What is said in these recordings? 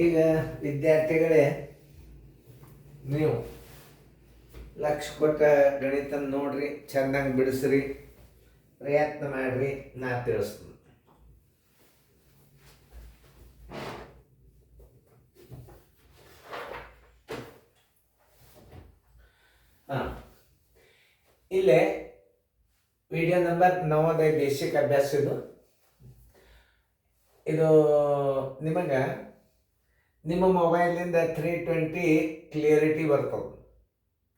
ಈಗ ವಿದ್ಯಾರ್ಥಿಗಳೇ, ನೀವು ಲಕ್ಷ ಕೊಟ್ಟ ಗಣಿತ ನೋಡ್ರಿ, ಚೆನ್ನಾಗಿ ಬಿಡಿಸ್ರಿ, ಪ್ರಯತ್ನ ಮಾಡ್ರಿ, ನಾ ತಿಳಿಸ್ತೀನಿ. ಇಲ್ಲೇ ವಿಡಿಯೋ ನಂಬರ್ 95 ಬೇಸಿಕ್ ಅಭ್ಯಾಸ. ಇದು ನಿಮಗೆ ನಿಮ್ಮ ಮೊಬೈಲಿಂದ 320 ಕ್ಲಿಯರಿಟಿ ಬರ್ತದೆ.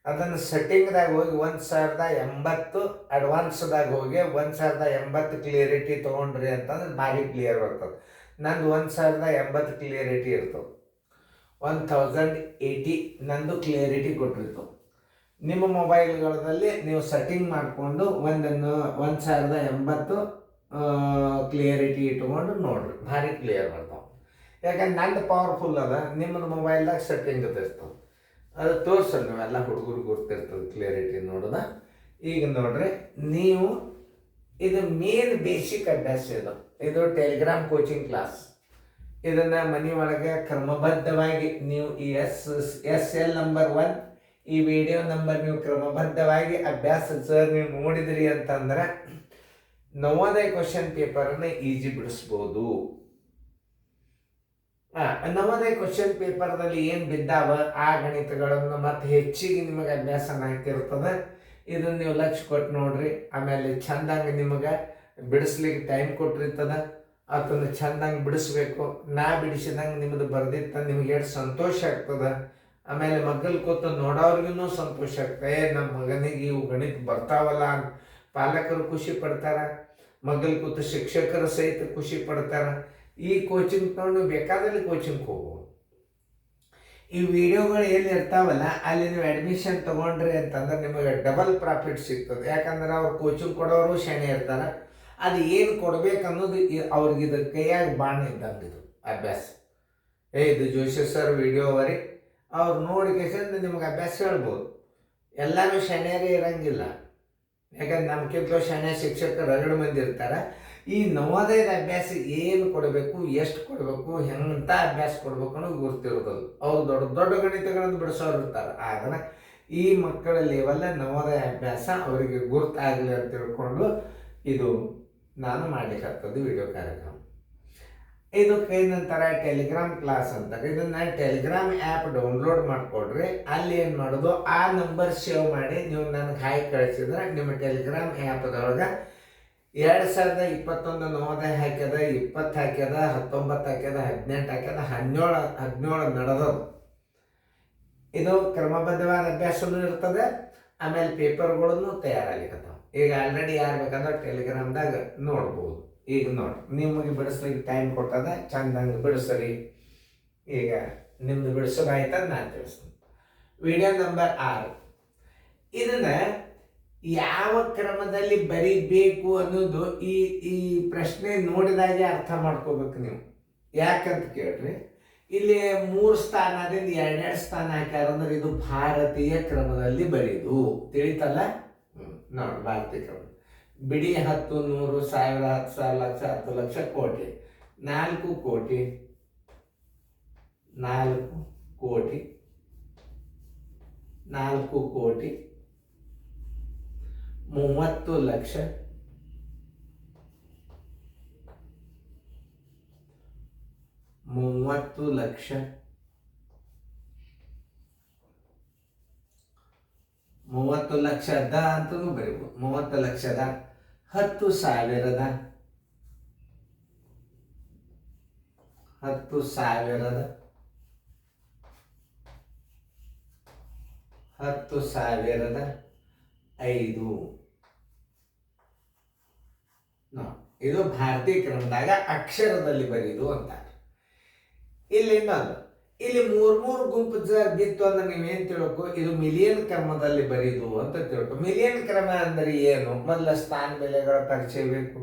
ಅದನ್ನು ಸೆಟ್ಟಿಂಗ್ದಾಗ ಹೋಗಿ 1080 ಅಡ್ವಾನ್ಸ್ದಾಗ ಹೋಗಿ 1080 ಕ್ಲಿಯರಿಟಿ ತೊಗೊಂಡ್ರಿ ಅಂತಂದ್ರೆ ಭಾರಿ ಕ್ಲಿಯರ್ ಬರ್ತದೆ. ನಂದು 1080 ಕ್ಲಿಯರಿಟಿ ಇರ್ತದೆ. 1080 ನಂದು ಕ್ಲಿಯರಿಟಿ ಕೊಟ್ಟಿರ್ತದೆ. ನಿಮ್ಮ ಮೊಬೈಲ್ಗಳಲ್ಲಿ ನೀವು ಸೆಟ್ಟಿಂಗ್ ಮಾಡಿಕೊಂಡು 1080 ಕ್ಲಿಯರಿಟಿ ಇಟ್ಕೊಂಡು ನೋಡ್ರಿ, ಭಾರಿ ಕ್ಲಿಯರ್ ಬರ್ತಾವೆ. ಯಾಕಂದ್ರೆ ನಂದು ಪವರ್ಫುಲ್ ಅದ, ನಿಮ್ಮದು ಮೊಬೈಲ್ದಾಗ ಸೆಟ್ಟಿಂಗ್ ಇರ್ತದೆ. ಅದು ತೋರಿಸೋದು ನೀವೆಲ್ಲ ಹುಡುಗರು ಗೊತ್ತಿರ್ತದೆ ಕ್ಲಿಯರಿಟಿ ನೋಡೋದ. ಈಗ ನೋಡ್ರಿ, ನೀವು ಇದು ಮೇನ್ ಬೇಸಿಕ್ ಅಭ್ಯಾಸ. ಇದು ಟೆಲಿಗ್ರಾಮ್ ಕೋಚಿಂಗ್ ಕ್ಲಾಸ್. ಇದನ್ನು ಮನೆ ಒಳಗೆ ಕ್ರಮಬದ್ಧವಾಗಿ ನೀವು ಈ SL ನಂಬರ್ 1 ಈ ವಿಡಿಯೋ ನಂಬರ್ ನೀವು ಕ್ರಮಬದ್ಧವಾಗಿ ಅಭ್ಯಾಸ ಸರ್ ನೀವು ನೋಡಿದ್ರಿ ಅಂತಂದ್ರೆ ನವೋದಯ ಕ್ವಶನ್ ಪೇಪರನ್ನು ಈಜಿ ಬಿಡಿಸ್ಬೋದು. ನವೋದಯ ಕ್ವಶನ್ ಪೇಪರ್ದಲ್ಲಿ ಏನು ಬಿದ್ದಾವ ಆ ಗಣಿತಗಳನ್ನು ಮತ್ತೆ ಹೆಚ್ಚಿಗೆ ನಿಮಗೆ ಅಭ್ಯಾಸ ಆಗ್ತಿರ್ತದೆ. ಇದನ್ನು ನೀವು ಲಕ್ಷ್ಯ ಕೊಟ್ಟು ನೋಡ್ರಿ. ಆಮೇಲೆ ಚಂದಂಗೆ ನಿಮಗೆ ಬಿಡಿಸ್ಲಿಕ್ಕೆ ಟೈಮ್ ಕೊಟ್ಟಿರ್ತದೆ. ಅದನ್ನು ಚಂದಂಗೆ ಬಿಡಿಸ್ಬೇಕು. ನಾ ಬಿಡಿಸಿದಂಗೆ ನಿಮ್ಮದು ಬರ್ದಿತ್ತ ನಿಮ್ಗೆ ಎಷ್ಟು ಸಂತೋಷ ಆಗ್ತದೆ. ಆಮೇಲೆ ಮಗ್ಗಲ್ ಕೂತು ನೋಡೋರ್ಗೂ ಸಂತೋಷ ಆಗ್ತದೆ. ನಮ್ಮ ಮಗನಿಗೆ ಇವು ಗಣಿತ ಬರ್ತಾವಲ್ಲ ಅಂತ ಪಾಲಕರು ಖುಷಿ ಪಡ್ತಾರೆ. ಮಗ್ಗಲ್ ಕೂತು ಶಿಕ್ಷಕರು ಸಹಿತ ಖುಷಿ ಪಡ್ತಾರೆ. ಈ ಕೋಚಿಂಗ್ ತಗೊಂಡು ಬೇಕಾದಲ್ಲಿ ಕೋಚಿಂಗ್ ಹೋಗ್ಬೋದು. ಈ ವಿಡಿಯೋಗಳು ಎಲ್ಲಿ ಇರ್ತಾವಲ್ಲ ಅಲ್ಲಿ ನೀವು ಅಡ್ಮಿಷನ್ ತೊಗೊಂಡ್ರಿ ಅಂತಂದ್ರೆ ನಿಮಗೆ ಡಬಲ್ ಪ್ರಾಫಿಟ್ ಸಿಗ್ತದೆ. ಯಾಕಂದ್ರೆ ಅವ್ರು ಕೋಚಿಂಗ್ ಕೊಡೋರು ಶಾಣೆ ಇರ್ತಾರೆ. ಅದು ಏನು ಕೊಡ್ಬೇಕನ್ನೋದು ಅವ್ರಿಗೆ ಇದ್ರ ಕೈಯಾಗ ಬಾಣ ಇದ್ದಂಗೆ ಇದು ಅಭ್ಯಾಸ. ಇದು ಜೋಶಿ ಸರ್ ವಿಡಿಯೋ ಅವರಿ, ಅವ್ರು ನೋಡಿ ಕೇಸಂದ್ರೆ ನಿಮ್ಗೆ ಅಭ್ಯಾಸ ಹೇಳ್ಬೋದು. ಎಲ್ಲರೂ ಶಾಣ್ಯರೇ ಇರಂಗಿಲ್ಲ. ಯಾಕಂದ್ರೆ ನಮ್ಗಿಂತಲೂ ಶಾಣ್ಯ ಶಿಕ್ಷಕರು ರಗಡು ಮಂದಿ ಇರ್ತಾರೆ. ಈ ನವೋದಯದ ಅಭ್ಯಾಸ ಏನು ಕೊಡಬೇಕು, ಎಷ್ಟು ಕೊಡಬೇಕು, ಎಂಥ ಅಭ್ಯಾಸ ಕೊಡ್ಬೇಕು ಅನ್ನೋದು ಗುರ್ತಿರೋದಲ್ಲ. ಅವ್ರು ದೊಡ್ಡ ದೊಡ್ಡ ಗಣಿತಗಳನ್ನು ಬಿಡಿಸೋರು ಇರ್ತಾರೆ. ಆದರೆ ಈ ಮಕ್ಕಳ ಲೆವೆಲ್ಲ ನವೋದಯ ಅಭ್ಯಾಸ ಅವರಿಗೆ ಗುರ್ತಾಗಲಿ ಅಂತ ತಿಳ್ಕೊಂಡು ಇದು ನಾನು ಮಾಡಲಿಕ್ಕಾಗ್ತದೆ ವಿಡಿಯೋ ಕಾರ್ಯಕ್ರಮ. ಇದಕ್ಕೆ ಏನಂತಾರೆ ಟೆಲಿಗ್ರಾಮ್ ಕ್ಲಾಸ್ ಅಂತಾರೆ. ಇದನ್ನು ಟೆಲಿಗ್ರಾಮ್ ಆ್ಯಪ್ ಡೌನ್ಲೋಡ್ ಮಾಡಿಕೊಡ್ರಿ. ಅಲ್ಲಿ ಏನು ಮಾಡೋದು, ಆ ನಂಬರ್ ಸೇವ್ ಮಾಡಿ ನೀವು ನನಗೆ ಹಾಕಿ ಕಳಿಸಿದ್ರೆ ನಿಮ್ಮ ಟೆಲಿಗ್ರಾಮ್ ಆ್ಯಪ್ದೊಳಗೆ 2021 ನವೋದಯ ಹಾಕ್ಯದ, 20 ಹಾಕ್ಯದ, 19 ಹಾಕ್ಯದ, 18 ಹಾಕ್ಯದ, 17 ನಡೆದವು. ಇದು ಕ್ರಮಬದ್ಧವಾದ ಅಭ್ಯಾಸನೂ ಇರ್ತದೆ. ಆಮೇಲೆ ಪೇಪರ್ಗಳನ್ನು ತಯಾರಾಗಲಿಕ್ಕತ್ತಾವ. ಈಗ ಆಲ್ರೆಡಿ ಯಾರು ಬೇಕಂದ್ರೆ ಟೆಲಿಗ್ರಾಮ್ದಾಗ ನೋಡ್ಬೋದು. ಈಗ ನೋಡಿ, ನಿಮಗೆ ಬಿಡಿಸ್ಲಿಕ್ಕೆ ಟೈಮ್ ಕೊಟ್ಟದ, ಚಂದಂಗೆ ಬಿಡಿಸ್ರಿ. ಈಗ ನಿಮ್ದು ಬಿಡಿಸೋದಾಯ್ತದ ನಾನು ತಿಳಿಸ್ತೀನಿ. Video number 6. ಇದನ್ನು ಯಾವ ಕ್ರಮದಲ್ಲಿ ಬರೀಬೇಕು ಅನ್ನೋದು ಈ ಪ್ರಶ್ನೆ ನೋಡಿದಾಗೆ ಅರ್ಥ ಮಾಡ್ಕೋಬೇಕು ನೀವು. ಯಾಕಂತ ಕೇಳ್ರಿ, ಇಲ್ಲಿ 3 ಸ್ಥಾನದಿಂದ 2 ಸ್ಥಾನ ಹಾಕ್ಯಾರಂದ್ರೆ ಇದು ಭಾರತೀಯ ಕ್ರಮದಲ್ಲಿ ಬರೀದು ತಿಳಿತಲ್ಲ. ನೋಡಿ, ಭಾರತೀಯ ಕ್ರಮ ಬಿಡಿ 10, 100, 1000, 10,000, ಲಕ್ಷ, 10 ಲಕ್ಷ, ಕೋಟಿ, 4 ಕೋಟಿ, 4 ಕೋಟಿ, 4 ಕೋಟಿ, 30 ಲಕ್ಷ, 30 ಲಕ್ಷ, 30 ಲಕ್ಷದ ಅಂತಲೂ ಬರೀಬೋದು. 30 ಲಕ್ಷದ, 10,000ದ, 10,000ದ, 10,000ದ 5. ಇದು ಭಾರತೀಯ ಕ್ರಮದಾಗ ಅಕ್ಷರದಲ್ಲಿ ಬರೀದು ಅಂತಾರೆ. ಇಲ್ಲಿ ಇನ್ನೊಂದು, ಇಲ್ಲಿ 3 ಗುಂಪು ಬಿತ್ತು ಅಂದ್ರೆ ನೀವೇನು ತಿಳ್ಕೊ, ಇದು ಮಿಲಿಯನ್ ಕ್ರಮದಲ್ಲಿ ಬರೀದು ಅಂತ ತಿಳ್ಕೊ. ಮಿಲಿಯನ್ ಕ್ರಮ ಅಂದರೆ ಏನು? ಮೊದಲ ಸ್ಥಾನ ಬೆಲೆಗಳ ಪರಿಚಯ ಬೇಕು.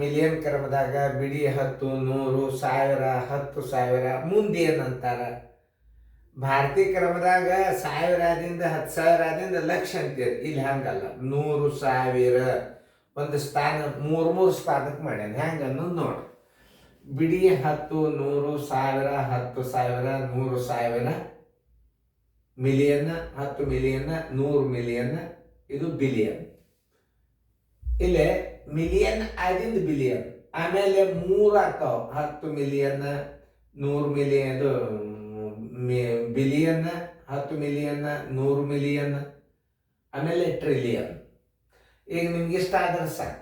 ಮಿಲಿಯನ್ ಕ್ರಮದಾಗ ಬಿಡಿ 10, 100, 1000, 10,000 ಮುಂದೆ ಏನಂತಾರೆ. ಭಾರತೀಯ ಕ್ರಮದಾಗ 1000ದಿಂದ 10,000ದಿಂದ ಲಕ್ಷ ಅಂತೀರಿ. ಇಲ್ಲಿ ಹಂಗಲ್ಲ, 100, 1000 ಒಂದು ಸ್ಥಾನ 3 ಸ್ಥಾನಕ್ಕೆ ಮಾಡ್ಯಾನ. ಹೆಂಗೆ ಅನ್ನೋದು ನೋಡಿ. ಬಿಡಿ 10 100 1000 10,000 100,000 ಮಿಲಿಯನ್ 10 ಮಿಲಿಯನ್ 100 ಮಿಲಿಯನ್ ಇದು ಬಿಲಿಯನ್. ಇಲ್ಲೇ ಮಿಲಿಯನ್ ಆಗಿಂದ ಬಿಲಿಯನ್, ಆಮೇಲೆ 3 ಆಗ್ತಾವ 10 ಮಿಲಿಯನ್ 100 ಮಿಲಿಯನ್ ಇದು ಬಿಲಿಯನ್ 10 ಮಿಲಿಯನ್ 100 ಮಿಲಿಯನ್ ಆಮೇಲೆ ಟ್ರಿಲಿಯನ್. ಈಗ ನಿಮ್ಗೆ ಇಷ್ಟ ಆದ್ರೆ ಸಾಕು.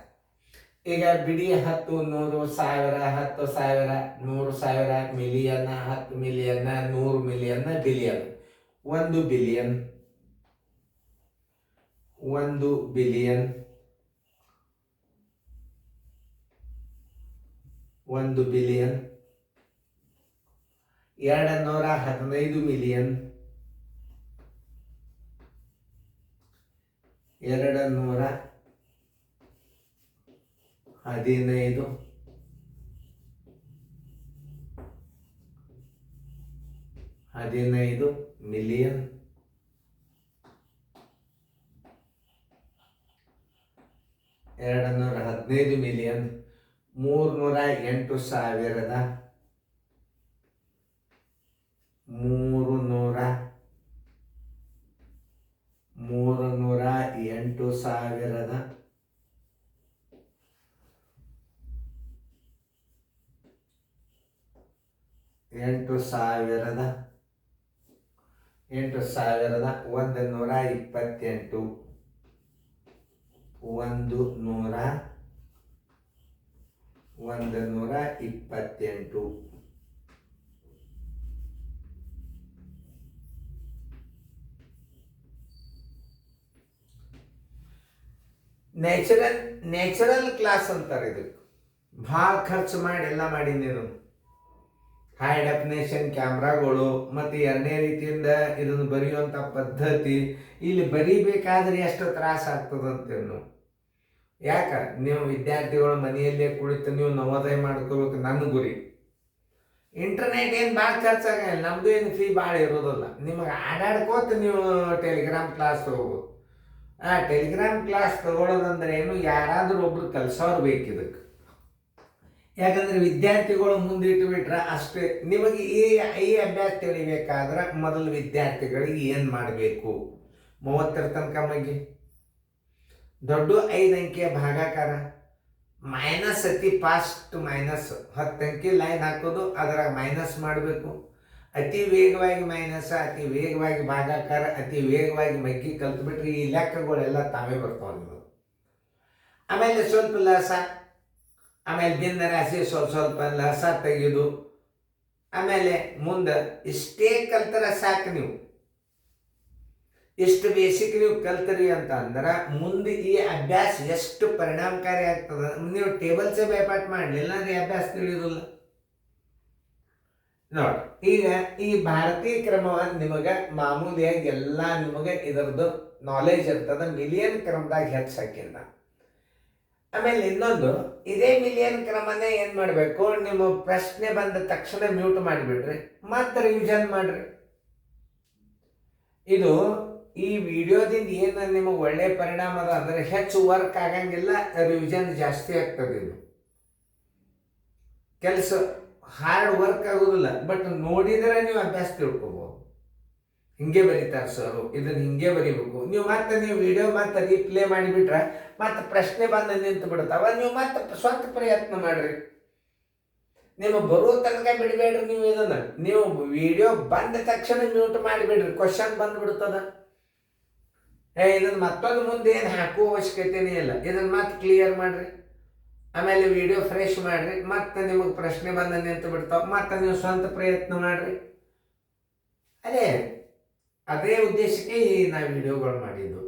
ಈಗ ಬಿಡಿ 10 100 1000 10,000 100,000 million 10 million 100 million billion. 1 billion 1 billion 1 billion 215 million 215 million 215 million 308,000 128. Natural class ಅಂತಾರೆ. ಇದಕ್ಕೆ ಭಾಳ ಖರ್ಚು ಮಾಡಿ ಎಲ್ಲ ಮಾಡೀನಿ ನೀನು. ಹೈ ಡೆಫಿನೇಷನ್ ಕ್ಯಾಮ್ರಾಗಳು ಮತ್ತು ಎರಡನೇ ರೀತಿಯಿಂದ ಇದನ್ನು ಬರೆಯುವಂಥ ಪದ್ಧತಿ. ಇಲ್ಲಿ ಬರೀಬೇಕಾದ್ರೆ ಎಷ್ಟು ತ್ರಾಸ ಆಗ್ತದಂತೇಳಿ ನಾವು. ಯಾಕೆ ನೀವು ವಿದ್ಯಾರ್ಥಿಗಳು ಮನೆಯಲ್ಲೇ ಕುಳಿತು ನೀವು ನವೋದಯ ಮಾಡ್ಕೋಬೇಕು. ನನ್ನ ಗುರಿ ಇಂಟರ್ನೆಟ್ ಏನು ಭಾಳ ಖರ್ಚಾಗಲ್ಲ, ನಮ್ಮದು ಏನು ಫೀ ಭಾಳ ಇರೋದಿಲ್ಲ. ನಿಮಗೆ ಆಡಾಡ್ಕೋತ ನೀವು ಟೆಲಿಗ್ರಾಮ್ ಕ್ಲಾಸ್ ತಗೋಬೋದು. ಆ ಟೆಲಿಗ್ರಾಮ್ ಕ್ಲಾಸ್ ತಗೊಳ್ಳೋದಂದ್ರೆ ಏನು, ಯಾರಾದರೂ ಒಬ್ರು ಕಲ್ಸೋರು ಬೇಕು ಇದಕ್ಕೆ. ಯಾಕಂದರೆ ವಿದ್ಯಾರ್ಥಿಗಳು ಮುಂದಿಟ್ಟುಬಿಟ್ರೆ ಅಷ್ಟೇ. ನಿಮಗೆ ಈ ಅಭ್ಯಾಸ ತಿಳಿಬೇಕಾದ್ರೆ ಮೊದಲು ವಿದ್ಯಾರ್ಥಿಗಳಿಗೆ ಏನು ಮಾಡಬೇಕು, 30 ತನಕ ಮಗಿ ದೊಡ್ಡ 5 ಅಂಕಿಯ ಭಾಗಾಕಾರ ಮೈನಸ್ ಅತಿ ಫಾಸ್ಟ್ ಮೈನಸ್ 10 ಅಂಕಿ ಲೈನ್ ಹಾಕೋದು, ಅದರಾಗ ಮೈನಸ್ ಮಾಡಬೇಕು. ಅತಿ ವೇಗವಾಗಿ ಮೈನಸ್, ಅತಿ ವೇಗವಾಗಿ ಭಾಗಾಕಾರ, ಅತಿ ವೇಗವಾಗಿ ಮಗ್ಗಿ ಕಲ್ತ್ಬಿಟ್ರೆ ಈ ಲೆಕ್ಕಗಳೆಲ್ಲ ತಾವೇ ಬರ್ತಾವೆ ನಿಮಗೆ. ಆಮೇಲೆ ಸ್ವಲ್ಪ ಲಸ, ಆಮೇಲೆ ಭಿನ್ನ ರಾಶಿ ಸ್ವಲ್ಪ ಲಸ ತೆಗೆದು, ಆಮೇಲೆ ಮುಂದೆ ಇಷ್ಟೇ ಕಲ್ತರ ಸಾಕು. ನೀವು ಎಷ್ಟು ಬೇಸಿಕ್ ನೀವು ಕಲ್ತರಿ ಅಂತ ಅಂದ್ರೆ ಮುಂದೆ ಈ ಅಭ್ಯಾಸ ಎಷ್ಟು ಪರಿಣಾಮಕಾರಿ ಆಗ್ತದೆ. ನೀವು ಟೇಬಲ್ಸೇ ಬೈಪಾಟ್ ಮಾಡಲಿಲ್ಲ ಅಂದ್ರೆ ಅಭ್ಯಾಸ ತಿಳಿಯೋದಿಲ್ಲ. ನೋಡಿ, ಈಗ ಈ ಭಾರತೀಯ ಕ್ರಮವನ್ನು ನಿಮಗೆ ಮಾಮೂಲಿಯಾಗಿ ಎಲ್ಲ ನಿಮಗೆ ಇದರದ್ದು ನಾಲೆಜ್ ಇರ್ತದೆ. ಮಿಲಿಯನ್ ಕ್ರಮದಾಗ ಹೆಚ್ಚಾಕಿಲ್ಲ. ಆಮೇಲೆ ಇನ್ನೊಂದು, ಇದೇ ಮಿಲಿಯನ್ ಕ್ರಮನೇ ಏನು ಮಾಡಬೇಕು, ನಿಮ್ಮ ಪ್ರಶ್ನೆ ಬಂದ ತಕ್ಷಣ ಮ್ಯೂಟ್ ಮಾಡಿಬಿಡ್ರಿ, ಮತ್ತೆ ರಿವಿಷನ್ ಮಾಡ್ರಿ. ಇದು ಈ ವಿಡಿಯೋದಿಂದ ಏನು ನಿಮಗೆ ಒಳ್ಳೆ ಪರಿಣಾಮ ಅದ ಅಂದರೆ ಹೆಚ್ಚು ವರ್ಕ್ ಆಗಂಗಿಲ್ಲ, ರಿವಿಷನ್ ಜಾಸ್ತಿ ಆಗ್ತದೆ. ಇದು ಕೆಲಸ ಹಾರ್ಡ್ ವರ್ಕ್ ಆಗೋದಿಲ್ಲ, ಬಟ್ ನೋಡಿದರೆ ನೀವು ಅಭ್ಯಾಸ ತಿಳ್ಕೊಬೋದು. ಹಿಂಗೆ ಬರೀತಾರೆ ಸರ್, ಇದನ್ನು ಹಿಂಗೆ ಬರೀಬೇಕು. ನೀವು ವಿಡಿಯೋ ಮತ್ತೆ ರೀಪ್ಲೇ ಮಾಡಿಬಿಟ್ರೆ ಮತ್ತೆ ಪ್ರಶ್ನೆ ಬಂದು ನಿಂತು ಬಿಡ್ತಾವ. ನೀವು ಮತ್ತೆ ಸ್ವಂತ ಪ್ರಯತ್ನ ಮಾಡ್ರಿ. ನೀವು ಬರೋ ತನಕ ಬಿಡಬೇಡ್ರಿ. ನೀವು ಇದನ್ನು ನೀವು ವಿಡಿಯೋ ಬಂದ ತಕ್ಷಣ ಮ್ಯೂಟ್ ಮಾಡಿಬಿಡ್ರಿ, ಕ್ವಶನ್ ಬಂದ್ಬಿಡ್ತದ. ಇದನ್ನು ಮತ್ತೊಂದು ಮುಂದೆ ಏನು ಹಾಕುವ ಅವಶ್ಯಕತೆನೇ ಇಲ್ಲ. ಇದನ್ನು ಮತ್ತೆ ಕ್ಲಿಯರ್ ಮಾಡಿರಿ, ಆಮೇಲೆ ವಿಡಿಯೋ ಫ್ರೆಶ್ ಮಾಡಿರಿ, ಮತ್ತೆ ನಿಮಗೆ ಪ್ರಶ್ನೆ ಬಂದ ನಿಂತು ಬಿಡ್ತಾವೆ. ಮತ್ತೆ ನೀವು ಸ್ವಂತ ಪ್ರಯತ್ನ ಮಾಡಿರಿ. ಅದೇ ಉದ್ದೇಶಕ್ಕೆ ನಾವು ವಿಡಿಯೋಗಳು ಮಾಡಿದ್ದು.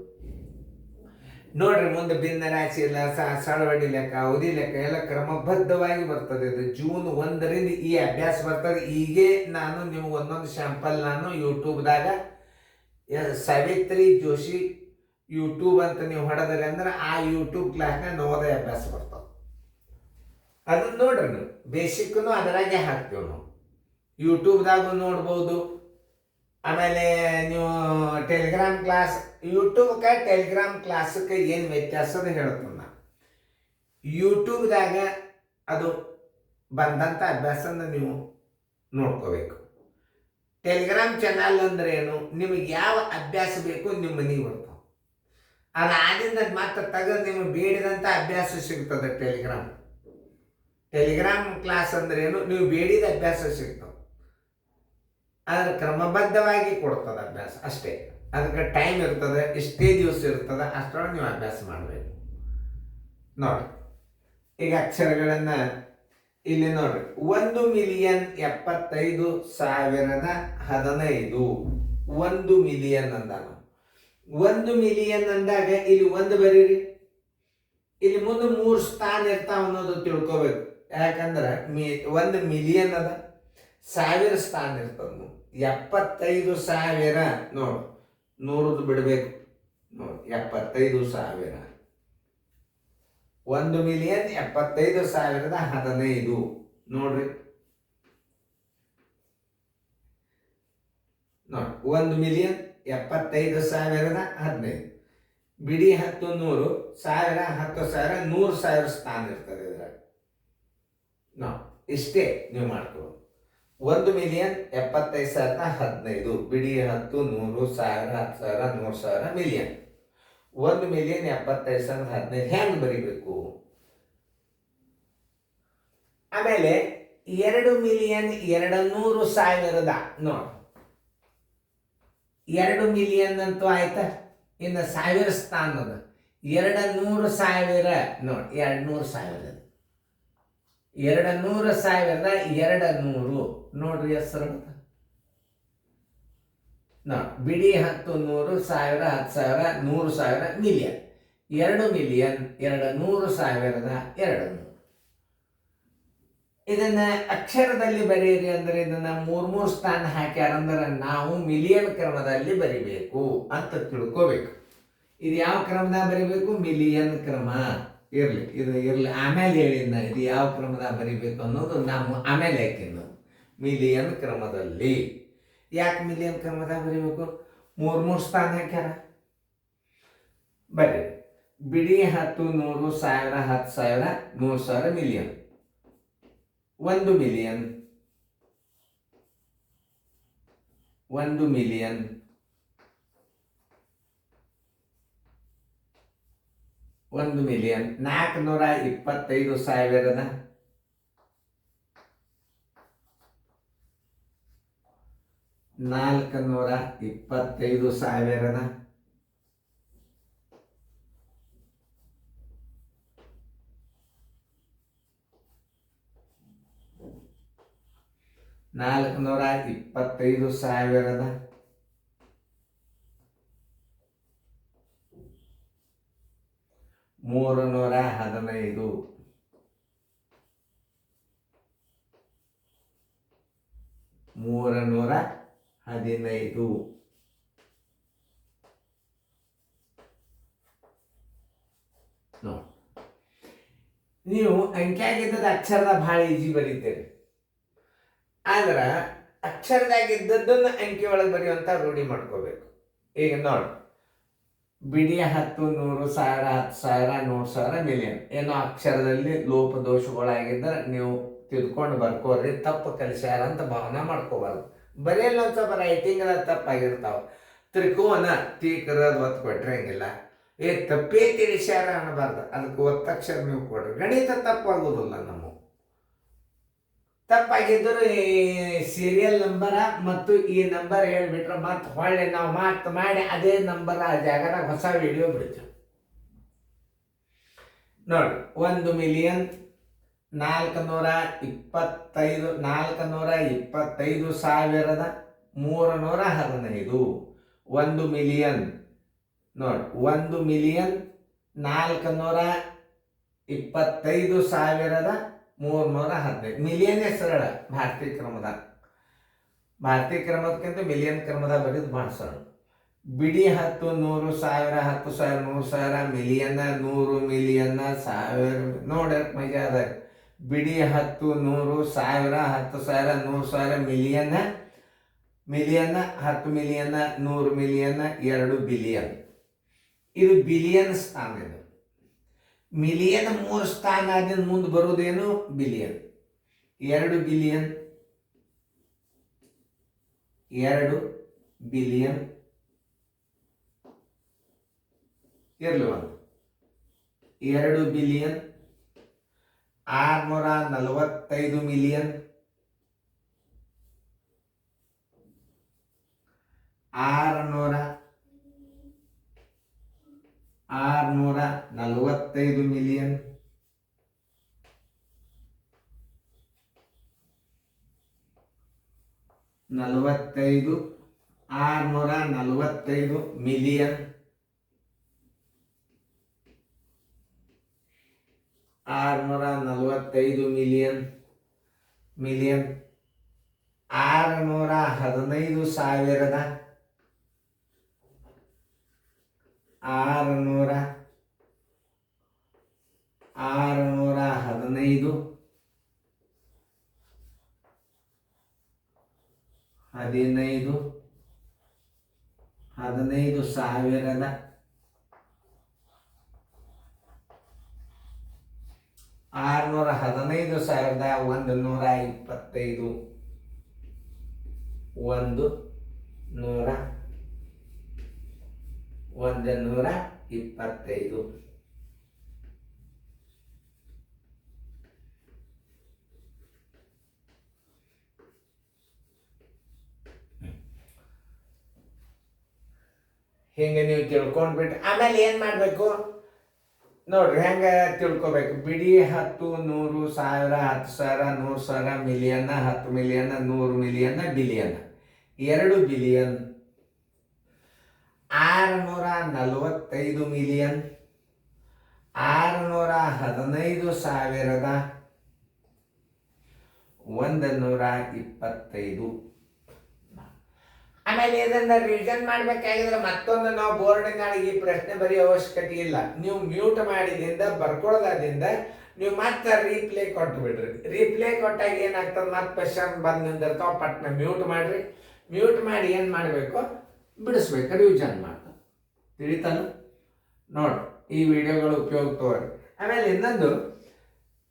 ನೋಡ್ರಿ, ಮುಂದೆ ಭಿನ್ನ ರಾಶಿ ಲೆಕ್ಕ, ಸರವಡಿ ಲೆಕ್ಕ, ಅವಧಿ ಲೆಕ್ಕ ಎಲ್ಲ ಕ್ರಮಬದ್ಧವಾಗಿ ಬರ್ತದೆ. ಇದು June 1ರಿಂದ ಈ ಅಭ್ಯಾಸ ಬರ್ತದೆ. ಈಗೇ ನಾನು ನಿಮ್ಗೆ ಒಂದೊಂದು ಶಾಂಪಲ್ ನಾನು ಯೂಟ್ಯೂಬ್ದಾಗ ಸಾವಿತ್ರಿ ಜೋಶಿ ಯೂಟ್ಯೂಬ್ ಅಂತ ನೀವು ಹೊಡೆದ್ರಿ ಅಂದ್ರೆ ಆ ಯೂಟ್ಯೂಬ್ ಕ್ಲಾಸ್ನ ನವೋದಯ ಅಭ್ಯಾಸ ಬರ್ತಾವೆ. ಅದನ್ನ ನೋಡ್ರಿ, ನೀವು ಬೇಸಿಕ್ನು ಅದರಾಗೆ ಹಾಕ್ತೇವೆ ನಾವು. ಯೂಟ್ಯೂಬ್ದಾಗೂ ನೋಡ್ಬೋದು. ಆಮೇಲೆ ನೀವು ಟೆಲಿಗ್ರಾಮ್ ಕ್ಲಾಸ್, ಯೂಟ್ಯೂಬ್ಗೆ ಟೆಲಿಗ್ರಾಮ್ ಕ್ಲಾಸಕ್ಕೆ ಏನು ವ್ಯತ್ಯಾಸದ ಹೇಳ್ತೀನಿ ನಾನು. ಯೂಟ್ಯೂಬ್ದಾಗ ಅದು ಬಂದಂಥ ಅಭ್ಯಾಸನ ನೀವು ನೋಡ್ಕೋಬೇಕು. ಟೆಲಿಗ್ರಾಮ್ ಚಾನಲ್ ಅಂದ್ರೆ ಏನು, ನಿಮಗೆ ಯಾವ ಅಭ್ಯಾಸ ಬೇಕು ನಿಮ್ಮ ಮನೆಗೆ ಬರ್ತಾವೆ. ಅದಾದಿಂದ ಮತ್ತೆ ತೆಗೆದು ನಿಮಗೆ ಬೇಡಿದಂಥ ಅಭ್ಯಾಸ ಸಿಗ್ತದೆ. ಟೆಲಿಗ್ರಾಮ್ ಕ್ಲಾಸ್ ಅಂದ್ರೆ ಏನು, ನೀವು ಬೇಡಿದ ಅಭ್ಯಾಸ ಸಿಗ್ತವೆ. ಅದರ ಕ್ರಮಬದ್ಧವಾಗಿ ಕೊಡ್ತದೆ ಅಭ್ಯಾಸ ಅಷ್ಟೇ. ಅದಕ್ಕೆ ಟೈಮ್ ಇರ್ತದೆ, ಇಷ್ಟೇ ದಿವಸ ಇರ್ತದೆ, ಅಷ್ಟರೊಳಗೆ ನೀವು ಅಭ್ಯಾಸ ಮಾಡಬೇಕು. ನೋಡಿ ಈಗ ಅಕ್ಷರಗಳನ್ನು ಇಲ್ಲಿ ನೋಡ್ರಿ. 1,75,015 1 ಮಿಲಿಯನ್ ಅಂದಾಗ 1 ಮಿಲಿಯನ್ ಅಂದಾಗ ಇಲ್ಲಿ ಒಂದು ಬರೀರಿ. ಇಲ್ಲಿ ಮುಂದೆ 3 ಸ್ಥಾನ ಇರ್ತಾವ ಅನ್ನೋದು ತಿಳ್ಕೊಬೇಕು. ಯಾಕಂದ್ರೆ 1 ಮಿಲಿಯನ್ ಅದ, 1000 ಸ್ಥಾನ ಇರ್ತದ. 75,000 ನೋಡು, 100 ಬಿಡಬೇಕು. ನೋಡಿ 75,000. 1 ಮಿಲಿಯನ್ 75,015 ನೋಡ್ರಿ. ನೋಡಿ 1 ಮಿಲಿಯನ್ 75,015 ಬಿಡಿ 10 100 1000 10,000 100,000 ಸ್ಥಾನ ಇರ್ತದೆ ಇದ್ರಾಗ. ನಾವು ಇಷ್ಟೇ ನೀವು ಮಾಡ್ಕೊಳ್ಳೋದು. 1 ಮಿಲಿಯನ್ 75,015 ಬಿಡಿ 10 100 1000 10,000 100,000 ಮಿಲಿಯನ್. 1 ಮಿಲಿಯನ್ 75,015 ಹೆಂಗೆ ಬರಿಬೇಕು? ಆಮೇಲೆ 2 ಮಿಲಿಯನ್ 200,000 ನೋಡಿ. 2 ಮಿಲಿಯನ್ ಅಂತೂ ಆಯ್ತಾ. ಇನ್ನು 1000 ಸ್ಥಾನ ಅದ. 200,000 ನೋಡಿ, 200,000 200,000 ನೋಡ್ರಿ ಹೆಸರು ನೋಡಿ. ಬಿಡಿ 10 100 1000 10,000 100,000 ಮಿಲಿಯನ್. 2 ಮಿಲಿಯನ್ 200,000 200. ಇದನ್ನ ಅಕ್ಷರದಲ್ಲಿ ಬರೀರಿ ಅಂದ್ರೆ ಇದನ್ನ 3 ಸ್ಥಾನ ಹಾಕ್ಯಾರಂದ್ರೆ ನಾವು ಮಿಲಿಯನ್ ಕ್ರಮದಲ್ಲಿ ಬರಿಬೇಕು ಅಂತ ತಿಳ್ಕೋಬೇಕು. ಇದು ಯಾವ ಕ್ರಮದಾಗ ಬರಿಬೇಕು? ಮಿಲಿಯನ್ ಕ್ರಮ ಇರ್ಲಿ, ಇದು ಇರ್ಲಿ, ಆಮೇಲೆ ಹೇಳಿದ್ನ ಇದು ಯಾವ ಕ್ರಮದಾಗ ಬರಿಬೇಕು ಅನ್ನೋದು ನಾವು ಆಮೇಲೆ ಯಾಕಿನ್ನು ಮಿಲಿಯನ್ ಕ್ರಮದಲ್ಲಿ. ಯಾಕೆ ಮಿಲಿಯನ್ ಕ್ರಮದಾಗ ಬರಿಬೇಕು? 3 ಸ್ಥಾನ ಹಾಕ್ಯಾರ ಬರ್ರಿ. ಬಿಡಿ 10 100 1000 10,000 100,000 ಮಿಲಿಯನ್. 1 ಮಿಲಿಯನ್ 1 ಮಿಲಿಯನ್ 1 ಮಿಲಿಯನ್ 425,000 425,000 425,000 315 315 ನೀವು ಅಂಕ್ಯಾಗಿದ್ದದ ಅಕ್ಷರದ ಭಾಳ ಈಜಿ ಬರೀತೀರಿ. ಆದ್ರೆ ಅಕ್ಷರದಾಗಿದ್ದದ್ದನ್ನು ಅಂಕಿ ಒಳಗೆ ಬರೆಯುವಂಥ ರೂಢಿ ಮಾಡ್ಕೋಬೇಕು. ಈಗ ನೋಡಿ, ಬಿಡಿ 10 100 1000 10,000 100,000 ಮಿಲಿಯನ್. ಏನೋ ಅಕ್ಷರದಲ್ಲಿ ಲೋಪದೋಷಗಳಾಗಿದ್ದರೆ ನೀವು ತಿದ್ಕೊಂಡು ಬರ್ಕೋರಿ. ತಪ್ಪು ಕಲಿಸ್ಯಾರ ಅಂತ ಭಾವನೆ ಮಾಡ್ಕೋಬಾರ್ದು. ಬರೆಯಲ್ಲ ಒಂದು ಸ್ವಲ್ಪ ರೈಟಿಂಗ್ ಎಲ್ಲ ತಪ್ಪಾಗಿರ್ತಾವೆ. ತ್ರಿಕೋನ ತೀಕರದು ಒತ್ತು ಕೊಟ್ರೆ ಹಂಗಿಲ್ಲ. ತಪ್ಪೇ ತಿಳಿಸ್ಯಾರ ಅನ್ನಬಾರ್ದು, ಅದಕ್ಕೆ ಒತ್ತಕ್ಷರ ನೀವು ಕೊಡ್ರಿ. ಗಣಿತ ತಪ್ಪಾಗೋದಿಲ್ಲ. ನಮ್ಮ ತಪ್ಪಾಗಿದ್ದರೂ ಈ ಸೀರಿಯಲ್ ನಂಬರ ಮತ್ತು ಈ ನಂಬರ್ ಹೇಳ್ಬಿಟ್ರೆ ಮತ್ತೆ ಹೊಳ್ಳಿ ನಾವು ಮಾಡಿ ಅದೇ ನಂಬರ್ ಆ ಜಾಗದಾಗ ಹೊಸ ವಿಡಿಯೋ ಬಿಡ್ತೀವಿ ನೋಡಿ. 1 ಮಿಲಿಯನ್ 425,315 1 ಮಿಲಿಯನ್ ನೋಡಿ. 1 ಮಿಲಿಯನ್ 425,315 ಮಿಲಿಯನ್ ಸರಳ. ಭಾರತೀಯ ಕ್ರಮದಕ್ಕಿಂತ ಮಿಲಿಯನ್ ಕ್ರಮದಾಗ ಬರೀದು ಭಾಳ ಸರಳ. ಬಿಡಿ 10 100 1000 10,000 100,000 ಮಿಲಿಯನ್ 100 ಮಿಲಿಯನ್ 1000 ನೋಡಿ ಮಜಾ ಅದ. ಬಿಡಿ 10 100 1000 10,000 100,000 ಮಿಲಿಯನ್ 10 ಮಿಲಿಯನ್ 100 ಮಿಲಿಯನ್ 2 ಬಿಲಿಯನ್. ಇದು ಬಿಲಿಯನ್ ಸ್ಥಾನ. ಇದು ಮಿಲಿಯನ್ 3 ಸ್ಥಾನ ಆದಿಂದ ಮುಂದೆ ಬರುವುದೇನು ಬಿಲಿಯನ್. 2 ಬಿಲಿಯನ್, 2 ಬಿಲಿಯನ್ ಇರಲಿ ಒಂದು 2 billion 645 million 645 million 645 million 615 million 615 ಸಾವಿರದ 615 15 ಸಾವಿರದ 615 ಸಾವಿರದ 125 125 ಹಿಂಗೆ ನೀವು ತಿಳ್ಕೊಂಡ್ಬಿಟ್ಟು ಆಮೇಲೆ ಏನು ಮಾಡಬೇಕು ನೋಡ್ರಿ, ಹೆಂಗೆ ತಿಳ್ಕೊಬೇಕು. ಬಿಡಿ 10, 100, 1000, 10,000, 100,000, million, 10 million, 100 million, billion. 2 billion 645 million 615 ಸಾವಿರದ 125. ಆಮೇಲೆ ಇದನ್ನ ರಿವಿಷನ್ ಮಾಡ್ಬೇಕಾಗಿದ್ರೆ ಮತ್ತೊಂದು ನಾವು ಬೋರ್ಡಿನಾಗ ಈ ಪ್ರಶ್ನೆ ಬರೆಯೋ ಅವಶ್ಯಕತೆ ಇಲ್ಲ. ನೀವು ಮ್ಯೂಟ್ ಮಾಡಿದಿಂದ ಬರ್ಕೊಳ್ಳೋದ್ರಿಂದ ನೀವು ಮತ್ತೆ ರೀಪ್ಲೇ ಕೊಟ್ಟು ಬಿಡ್ರಿ. ರೀಪ್ಲೇ ಕೊಟ್ಟಾಗ ಏನಾಗ್ತದೆ, ಮತ್ತೆ ಕ್ವಶನ್ ಬಂದು ನಿಂದಿರ್ತಾವ, ಪಟ್ನ ಮ್ಯೂಟ್ ಮಾಡ್ರಿ. ಮ್ಯೂಟ್ ಮಾಡಿ ಏನು ಮಾಡಬೇಕು, ಬಿಡಿಸ್ಬೇಕು, ರಿವಿಷನ್ ಮಾಡ್ತಾರೆ. ತಿಳಿತಾನ ನೋಡ್ರಿ, ಈ ವಿಡಿಯೋಗಳು ಉಪಯೋಗ ತಗೋರಿ. ಆಮೇಲೆ ಇನ್ನೊಂದು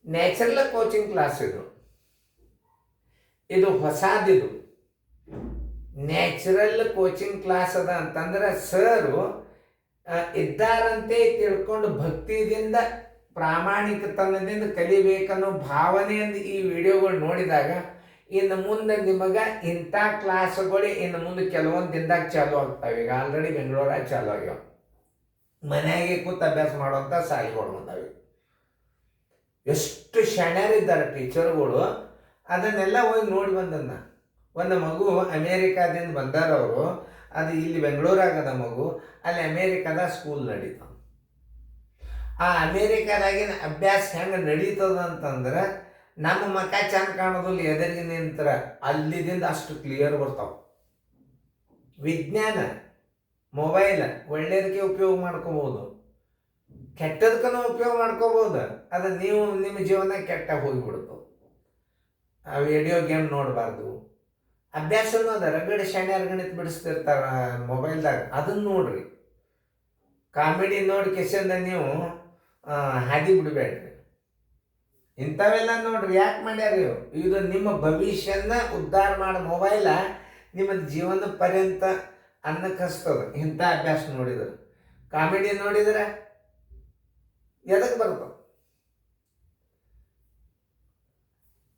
ನ್ಯಾಚುರಲ್ ಕೋಚಿಂಗ್ ಕ್ಲಾಸ್ ಇದು ಹೊಸದಿದು. ನ್ಯಾಚುರಲ್ ಕೋಚಿಂಗ್ ಕ್ಲಾಸ್ ಅದ ಅಂತಂದ್ರೆ ಸರು ಇದ್ದಾರಂತೆ ತಿಳ್ಕೊಂಡು ಭಕ್ತಿಯಿಂದ ಪ್ರಾಮಾಣಿಕತನದಿಂದ ಕಲಿಬೇಕನ್ನೋ ಭಾವನೆಯಿಂದ ಈ ವಿಡಿಯೋಗಳು ನೋಡಿದಾಗ ಇನ್ನು ಮುಂದೆ ನಿಮಗೆ ಇಂಥ ಕ್ಲಾಸ್ಗಳು ಇನ್ನು ಮುಂದೆ ಕೆಲವೊಂದು ದಿನದಾಗ ಚಾಲು ಆಗ್ತಾವೆ. ಈಗ ಆಲ್ರೆಡಿ ಬೆಂಗಳೂರಾಗ ಚಾಲು ಆಗ್ಯಾವ. ಮನೆಯಾಗೆ ಕೂತು ಅಭ್ಯಾಸ ಮಾಡುವಂಥ ಶಾಲೆಗಳು ಬಂದಾವೆ. ಎಷ್ಟು ಶಣ್ಯರಿದ್ದಾರೆ ಟೀಚರ್ಗಳು, ಅದನ್ನೆಲ್ಲ ಹೋಗಿ ನೋಡಿ ಬಂದನ್ನ. ಒಂದು ಮಗು ಅಮೇರಿಕಾದಿಂದ ಬಂದಾರವರು, ಅದು ಇಲ್ಲಿ ಬೆಂಗಳೂರಾಗದ ಮಗು, ಅಲ್ಲಿ ಅಮೇರಿಕಾದ ಸ್ಕೂಲ್ ನಡೀತಾವ. ಆ ಅಮೇರಿಕಾದಾಗಿನ ಅಭ್ಯಾಸ ಹೆಂಗೆ ನಡೀತದ ಅಂತಂದ್ರೆ ನಮ್ಮ ಮಕ್ಕ ಚಂದ ಕಾಣೋದಿಲ್ಲ, ಎದುರಿಗೆ ನಿಂತರ ಅಲ್ಲಿದಿಂದ ಅಷ್ಟು ಕ್ಲಿಯರ್ ಬರ್ತಾವ. ವಿಜ್ಞಾನ ಮೊಬೈಲ್ ಒಳ್ಳೆಯದಕ್ಕೆ ಉಪಯೋಗ ಮಾಡ್ಕೋಬೋದು, ಕೆಟ್ಟದಕ್ಕೂ ಉಪಯೋಗ ಮಾಡ್ಕೋಬೋದು. ಅದು ನೀವು ನಿಮ್ಮ ಜೀವನ ಕೆಟ್ಟ ಹೋಗಿಬಿಡ್ತು. ಆ ವಿಡಿಯೋ ಗೇಮ್ ನೋಡಬಾರ್ದು. ಅಭ್ಯಾಸನೂ ಅದ, ರಗಡೆ ಶಾಣ್ಯಾರ ಗಣಿತ ಬಿಡಿಸ್ತಿರ್ತಾರ ಮೊಬೈಲ್ದಾಗ, ಅದನ್ನು ನೋಡ್ರಿ. ಕಾಮಿಡಿ ನೋಡಿ ಕೆಸಂದ ನೀವು ಹಾದಿ ಬಿಡಬೇಡ್ರಿ. ಇಂಥವೆಲ್ಲ ನೋಡ್ರಿ, ಯಾಕೆ ಮಾಡ್ಯಾರ ಇದು ನಿಮ್ಮ ಭವಿಷ್ಯನ ಉದ್ಧಾರ ಮಾಡೋ ಮೊಬೈಲ ನಿಮ್ಮ ಜೀವನ ಪರ್ಯಂತ ಅನ್ನಕ್ಕೆ ಹಸ್ತದ. ಇಂಥ ಅಭ್ಯಾಸ ನೋಡಿದ್ರೆ, ಕಾಮಿಡಿ ನೋಡಿದ್ರೆ ಎದಕ್ಕೆ ಬರ್ತದೆ?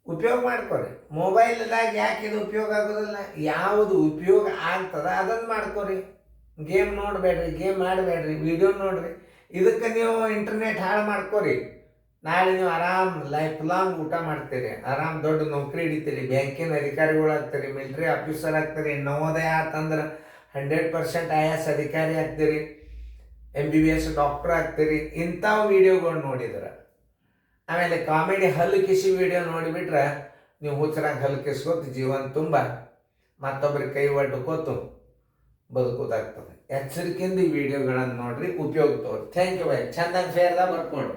ಉಪಯೋಗ ಮಾಡ್ಕೊರಿ. ಮೊಬೈಲ್ದಾಗ ಯಾಕೆ ಇದು ಉಪಯೋಗ ಆಗೋದಿಲ್ಲ? ಯಾವುದು ಉಪಯೋಗ ಆಗ್ತದ ಅದನ್ನು ಮಾಡ್ಕೊರಿ. ಗೇಮ್ ನೋಡಬೇಡ್ರಿ, ಗೇಮ್ ಮಾಡಬೇಡ್ರಿ, ವಿಡಿಯೋ ನೋಡ್ರಿ. ಇದಕ್ಕೆ ನೀವು ಇಂಟರ್ನೆಟ್ ಹಾಳು ಮಾಡ್ಕೊರಿ. ನಾಳೆ ನೀವು ಆರಾಮ್ ಲೈಫ್ ಲಾಂಗ್ ಊಟ ಮಾಡ್ತೀರಿ, ಆರಾಮ್ ದೊಡ್ಡ ನೌಕರಿ ಹಿಡಿತೀರಿ, ಬ್ಯಾಂಕಿನ ಅಧಿಕಾರಿಗಳು ಆಗ್ತೀರಿ, ಮಿಲಿಟರಿ ಆಫೀಸರ್ ಆಗ್ತೀರಿ, ನವೋದಯ ಆತಂದ್ರೆ 100% IAS ಅಧಿಕಾರಿ ಆಗ್ತೀರಿ, MBBS ಡಾಕ್ಟರ್ ಆಗ್ತೀರಿ. ಇಂಥವು ವಿಡಿಯೋಗಳು ನೋಡಿದ್ರೆ. ಆಮೇಲೆ ಕಾಮಿಡಿ ಹಲ್ಲು ಕಿಸಿ ವಿಡಿಯೋ ನೋಡಿಬಿಟ್ರೆ ನೀವು ಹುಚ್ಚರಾಗ ಹಲ್ಲು ಕಿಸ್ಕೊತು ಜೀವನ ತುಂಬ ಮತ್ತೊಬ್ಬರಿಗೆ ಕೈ ಒಡ್ಕೋತು ಬದುಕೋದಾಗ್ತದೆ. ಎಚ್ಚರಿಕೆಯಿಂದ ಈ ವಿಡಿಯೋಗಳನ್ನು ನೋಡ್ರಿ, ಉಪಯೋಗ ತೋರಿ. Thank you bye. ಚಂದಂಗೆ ಫೇರ್ದಾಗ ಬರ್ಕೊಂಡು